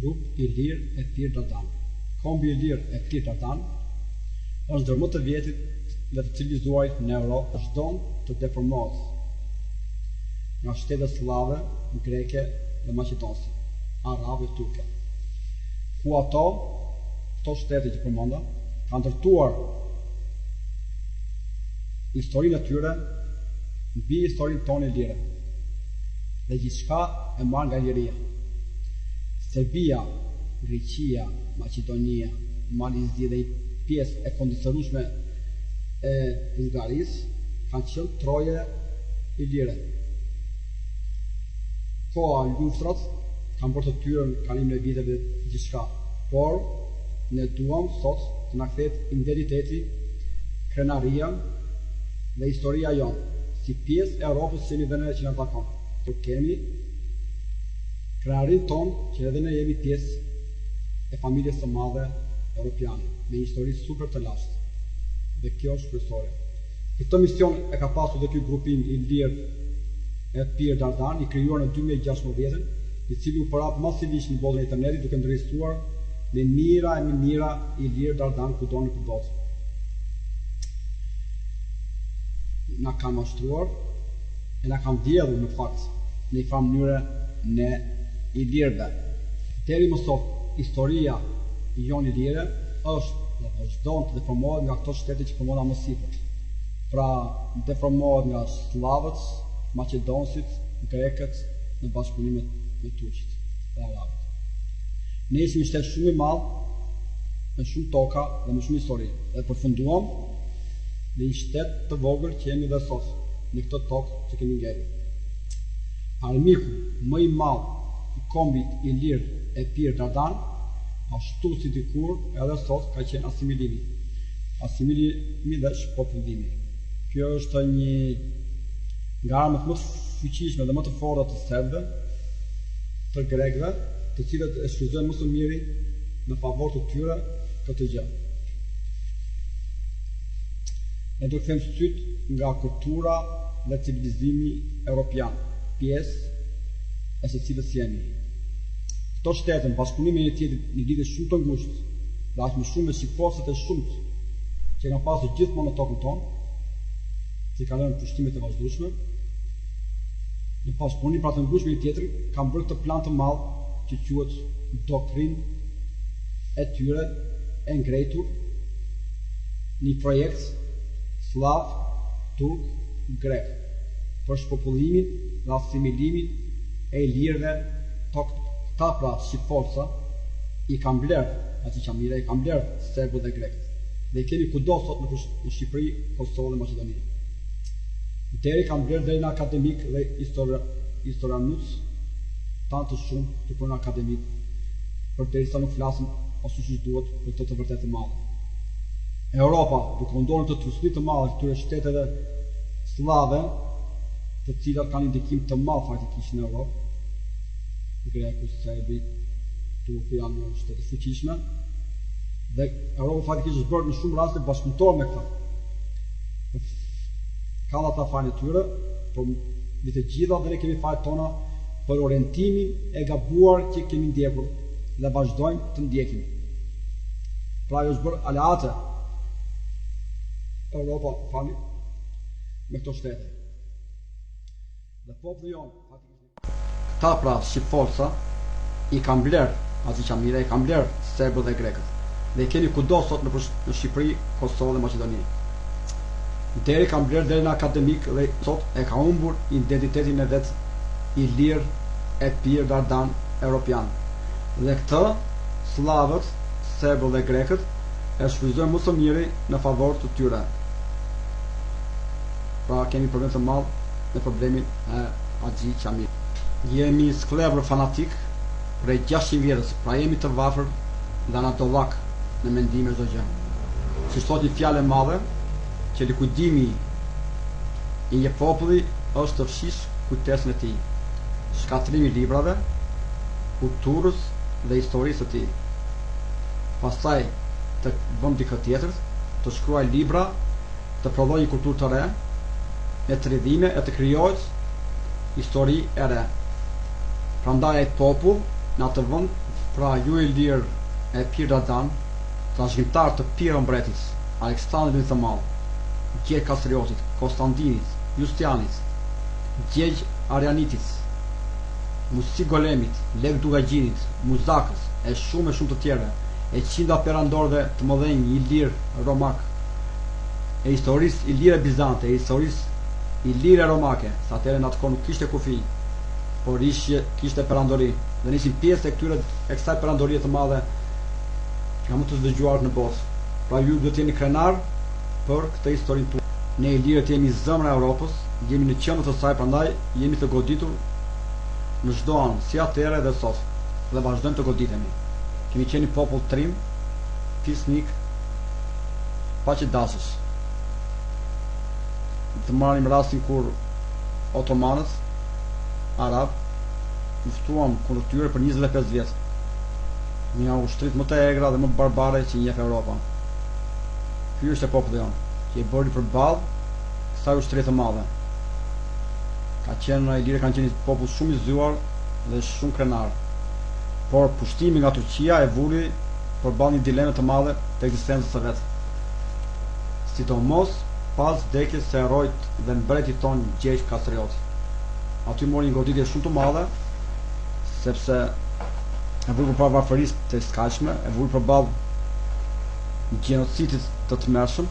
Grup i lirë e Pirë Dardan. Kombi i lirë e Pirë Dardan është ndër më të vjetit dhe të civilizuarit në Europë, është donë të deformohet nga shtetet slave, greke dhe maqedonse, arabe dhe turke, ku këto shtete që përmenda, kanë ndërtuar historinë e tyre mbi historinë tonë e lire, dhe gjithçka e marrë nga liria. Serbia, Greqia, Maqedonia, Malizia dhe pjesë e kondicionueshme e Bullgarisë kanë qenë troje i lire. Koha luftrat kanë bërë të tyre në kalimin e viteve gjithçka, por ne duam sot të na kthehet identiteti, krenaria dhe historia jonë, si pjesë e Europës që jemi dhe ne që na takon. Të kemi krenarin tonë që edhe ne jemi pjesë e familjes së madhe europiane, me histori super të lashtë. Dhe kjo është kryesore. Këtë mision e ka pasur dhe ky grupim i lirë e Pirë Dardan, i krijuar në 2016, i cili u përhap masivisht në botën e internetit duke ndërgjegjësuar me mira i lirë Dardan kudo në botë. Na kanë mashtruar e na kanë vjedhur në fakt në një farë mënyre ne i lirëve. Deri më sot, historia jonë i lire është dhe vazhdon të deformohet nga këto shtete që përmenda më sipër. Pra, deformohet nga slavët, maqedonësit, grekët në bashkëpunim me turqit dhe arabët. Ne ishim një shtet shumë i madh, me shumë toka dhe me shumë histori. Dhe përfunduam në një shtet të vogël që jemi dhe sot, në këtë tokë që kemi ngjerë. Armiku më i madh i kombit i lirë e Pirë Dardan, ashtu si dikur edhe sot ka qenë asimilimi. Asimilimi dhe shpopullimi. Kjo është një nga armët më të fuqishme dhe më të forta të serbëve, të grekëve, të cilët e shfrytëzojnë më së miri në favor të tyre këtë gjë. Ne do të kthejmë syt nga kultura dhe civilizimi europian, pjesë e secilës jemi. Këto shtete, në bashkëpunimin e tjetrit, një lidhje shumë të ngushtë, dhe aq më shumë me shqiptarët e shumtë që kanë pasur gjithmonë në tokën tonë, që kanë lënë pushtimet e vazhdueshme. Në bashkëpunim pra të ngushtë me një tjetrin, kanë bërë këtë plan të madh që quhet doktrinë e tyre e ngretur, një projekt slav, turk, grek, për shpopullimin dhe asimilimin e lirëve tokë. Ta pra shqiptarësa i kanë blerë aty qamira, i kanë blerë serbët dhe grekët. Dhe i kemi kudo sot në Shqipëri, Kosovë dhe Maqedoni. Deri kanë blerë deri në akademik dhe historianuc, tanë të shumë të punë akademik, përderisa nuk flasim ose siç duhet për këtë të vërtetë të madhe. Europa, duke ndorur të trusni të madhe këtyre shteteve slave, të cilat kanë ndikim të madh faktikisht në Europë, Greku, Serbi, Turku janë në shtete fuqishme, dhe Europa faktikisht është bërë në shumë raste bashkëpunëtor me këta. Kanë ata fajin e tyre, por me të gjitha dhe ne kemi fajin tona për orientimin e gabuar që kemi ndjekur dhe vazhdojmë të ndjekim. Pra ajo është bërë aleate Europa fani me këto shtete. Dhe populli jonë ta pra shqiptarësa i kanë blerë aty qamira, i kanë blerë serbët dhe grekët. Dhe i keni kudo sot në Shqipëri, Kosovë dhe Maqedoni. Deri kanë blerë deri në akademik dhe sot e ka humbur identitetin e vet i lirë e Pirë Dardan europian. Dhe këtë slavët, serbët dhe grekët e shfrytëzojnë më së miri në favor të tyre. Pra kemi problem të madh me problemin e Axhi Qamir. Jemi sklevrë fanatik prej 600 vjetës, pra jemi të vafër dhe anatolak në mendime çdo gjë. Si thot një fjalë e madhe, që likuidimi i një populli është të fshish kujtesën e tij, shkatrimi i librave, kulturës dhe historisë së tij. Pastaj të bëm dikë tjetër, të shkruaj libra, të prodhoj një kulturë të re, me të rrjedhime e të krijohet histori e re. Prandaj ai popull në atë vend Pra ju i lirë e Pirë Dardan, trashëgimtar të Pirë Mbretis, Aleksandrit të Madh, Gjergj Kastriotit, Konstantinit, Justianit, Gjergj Arianitis, Musi Golemit, Lev Dugagjinit, Muzakës, e shumë të tjerë, e qindra perandorëve të mëdhenj i lirë romak, e historisë i lirë bizante, e historisë i lirë romake, sa atëherë në atë kohë nuk kishte kufi, por kishte perandori, dhe nishin pjesë e kësaj perandorie të madhe nga më të dëgjuar në botë. Pra ju do të jeni krenar për këtë historinë tuaj. Ne i lirët jemi zemra e Europës, jemi në qendër të saj, prandaj jemi të goditur në çdo anë, si atëherë dhe sot, dhe vazhdojmë të goditemi. Kemi qenë popull trim, fisnik, paqëdasës. Të marrim rastin kur otomanët, arab, luftuam kundër tyre për 25 vjet. Një ushtrit më të egra dhe më barbare që njeh Europa. Ky është e populli jon, që i bëri përballë kësaj ushtrie të madhe. I lirë kanë qenë popull shumë i zgjuar dhe shumë krenar. Por pushtimi nga Turqia e vuri përballë një dileme të madhe të ekzistencës së vet. Sidomos pas vdekjes së herojit dhe mbretit ton Gjergj Kastrioti. Aty mori një goditje shumë të madhe, sepse e vuri përpara varfërisë të skajshme, e vuri përballë gjenocidit të tmerrshëm.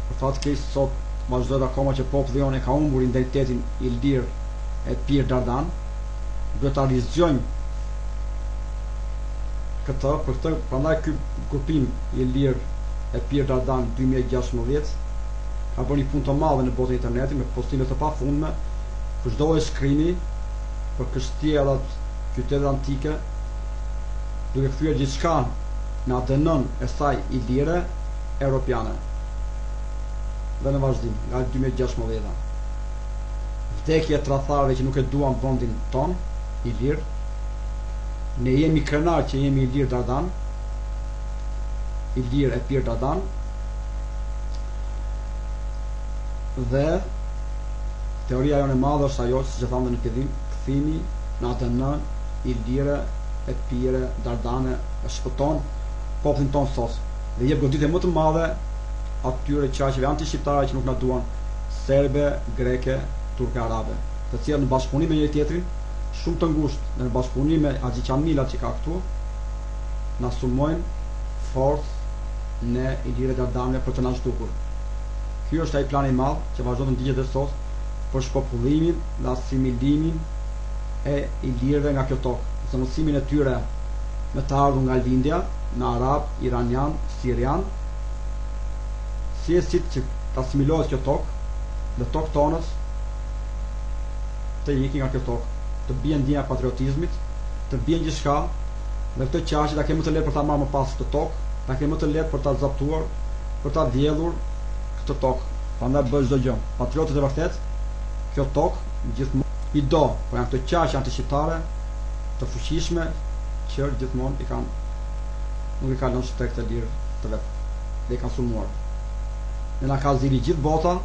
Për fat keq sot vazhdojnë akoma që populli jonë ka humbur identitetin i lirë e Pirë Dardan. Duhet ta rizgjojmë këtë, për këtë prandaj ky grupim i lirë e Pirë Dardan 2016 ka bërë një punë të madhe në botën e internetit me postime të pafundme për çdo lloj shkrimi për kështjellat, qytetet antike, duke kthyer gjithçka në ADN-n e saj i lirë europiane. Dhe në vazhdim, nga 2016. Vdekje e tradhtarëve që nuk e duan vendin ton, i lirë. Ne jemi krenar që jemi i lirë Dardan, i lirë e Pirë Dardan, dhe teoria jonë e madhe është ajo që thamë në fillim, kthimi në ADN i lirë e Pirë Dardane e shpëton popullin ton sot dhe jep goditje më të madhe atyre qaqeve anti-shqiptare që nuk na duan, serbe, greke, turke, arabe, të cilat në bashkëpunim me njëri tjetrin, shumë të ngushtë, në bashkëpunim me Haxhi Qamilat që ka këtu, na sulmojnë fort në i lirë Dardane për të na zhdukur. Ky është ai plani i madh që vazhdon të ndiqet edhe sot për shpopullimin dhe asimilimin e i lirëve nga kjo tokë, zëmësimin e tyre me të ardhur nga lindja, në arab, iranian, sirian, si e si që të asimilohet kjo tokë dhe tokë tonës të ikin nga kjo tokë, të bien ndjenja patriotizmit, të bien gjithçka dhe këtë qaqe ta kemë më të lehtë për ta marrë më pas këtë tokë, ta kemë më të lehtë për ta zaptuar, për ta vjedhur këtë tokë. Prandaj bëj çdo gjë. Patriotët e vërtet, kjo tokë gjithmonë i do, por janë këto qaqe anti-shqiptare të fuqishme që gjithmonë nuk i kanë lënë shpek të lirë të vet. Dhe i kanë sulmuar. Ne na ka zili gjithë bota,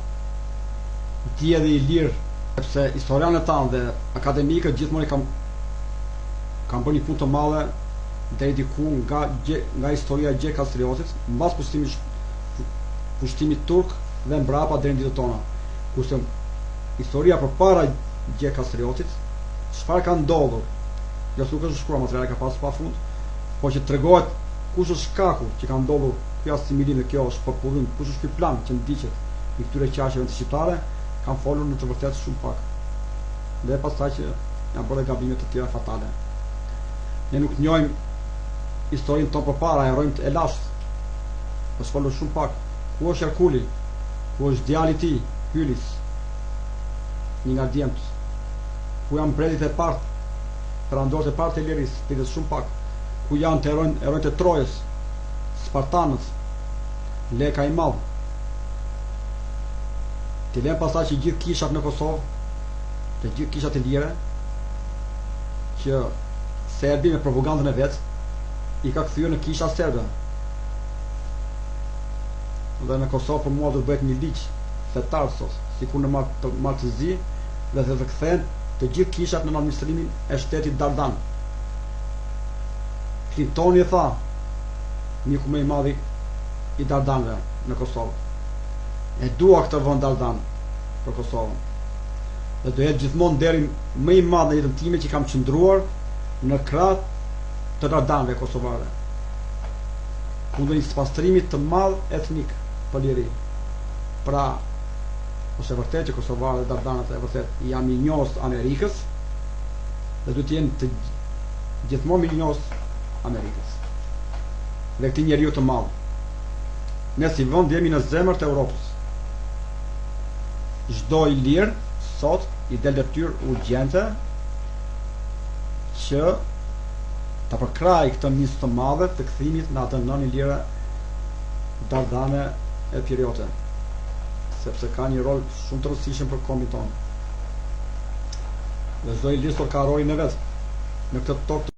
ti edhe i lirë, sepse historianët tanë dhe akademikët gjithmonë kanë bërë një punë të madhe deri diku nga historia e Gjergj Kastriotit, mbas pushtimit turk dhe mbrapa deri në ditët tona. Kurse historia përpara Gjergj Kastriotit, çfarë ka ndodhur? Jo nuk është shkruar materiale ka pasur pafund, por që tregohet kush është shkaku që ka ndodhur ky asimilim dhe kjo është popullim, kush është ky plan që ndiqet i këtyre qaqeve të shqiptare, kanë folur në të vërtetë shumë pak. Dhe pastaj që janë bërë gabime të tjera fatale. Ne nuk njohim historinë tonë përpara, herojnë e lashtë. Po folur shumë pak. Ku është Herkuli? Ku është djali i tij, Hylis? Një nga djemtë. Ku janë mbretit e parë? Perandorët e parë të Ilirisë, pritet shumë pak. Ku janë të herojnë e Trojës, Spartanët, Leka i Madh. Të lëm pastaj që gjithë kishat në Kosovë, të gjithë kishat e lire, që Serbi me propagandën e vet i ka kthyer në kisha serbe. Dhe në Kosovë për mua do të bëhet një ligj fetar sot, sikur në Martëzi dhe të kthehen të gjithë kishat në administrimin e shtetit Dardan. Clintoni e tha, miku më i madhi i Dardanëve në Kosovë. E dua këtë vend Dardan për Kosovën. Dhe do jetë gjithmonë deri më i madh në jetën time që kam qëndruar në krah të Dardanëve kosovare. Kundër një pastrimit të madh etnik për liri. Pra, ose vërtet që kosovarët dhe Dardanët e vërtet jam i njohës Amerikës dhe du të jenë të gjithmonë i njohës Amerikës. Dhe këti njeriu të madh. Ne si vend jemi në zemër të Europës. Çdo i lirë sot i del detyrë urgjente që ta përkrahë këtë nisë të madhe të kthimit në atë nën lirë Dardane e Pirjote, sepse ka një rol shumë të rëndësishëm për kombin tonë. Dhe çdo i lirë sot ka rolin e vet në këtë tokë.